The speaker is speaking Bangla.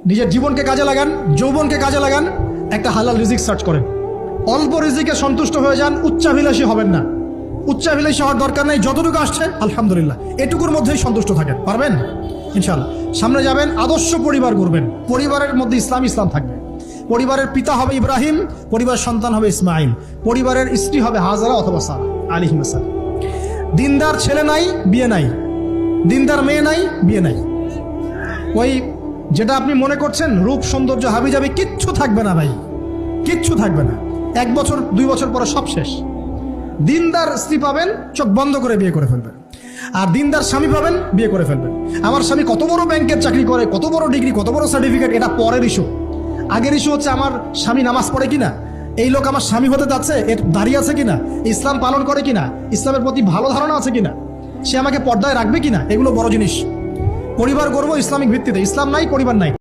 নিজের জীবনকে কাজে লাগান, যৌবনকে কাজে লাগান, একটা হালাল রিজিক সার্চ করেন। অল্প রিজিকে সন্তুষ্ট হয়ে যান, উচ্চাভিলাষী হবেন না। উচ্চাভিলাষী হওয়ার দরকার নেই, যতটুকু আসছে আলহামদুলিল্লাহ, এটুকুর মধ্যেই সন্তুষ্ট থাকেন। পারবেন ইনশাআল্লাহ। সামনে যাবেন, আদর্শ পরিবার করবেন, পরিবারের মধ্যে ইসলাম থাকবে। পরিবারের পিতা হবে ইব্রাহিম, পরিবারের সন্তান হবে ইসমাইল, পরিবারের স্ত্রী হবে হাজারা অথবা সারা আলাইহিস সালাম। দিনদার ছেলে নাই, বিয়ে নাই, দিনদার মেয়ে নাই, বিয়ে নাই। ওই যেটা আপনি মনে করছেন রূপ সৌন্দর্য হাবিজাবি, কিচ্ছু থাকবে না ভাই, কিচ্ছু থাকবে না। 1 বছর 2 বছর পরে সব শেষ। দিনদার স্ত্রী পাবেন, চোখ বন্ধ করে বিয়ে করে ফেলবেন। আর দিনদার স্বামী পাবেন, বিয়ে করে ফেলবেন। আমার স্বামী কত বড় ব্যাংকের চাকরি করে, কত বড় ডিগ্রি, কত বড় সার্টিফিকেট, এটা পরের ইস্যু। আগের ইস্যু হচ্ছে আমার স্বামী নামাজ পড়ে কিনা, এই লোক আমার স্বামী হতে যাচ্ছে, এর দাঁড়িয়ে আছে কিনা, ইসলাম পালন করে কিনা, ইসলামের প্রতি ভালো ধারণা আছে কিনা, সে আমাকে পর্দায় রাখবে কিনা, এগুলো বড় জিনিস। পরিবার গড়বো ইসলামিক ভিত্তিতে, ইসলাম নাই পরিবার নাই।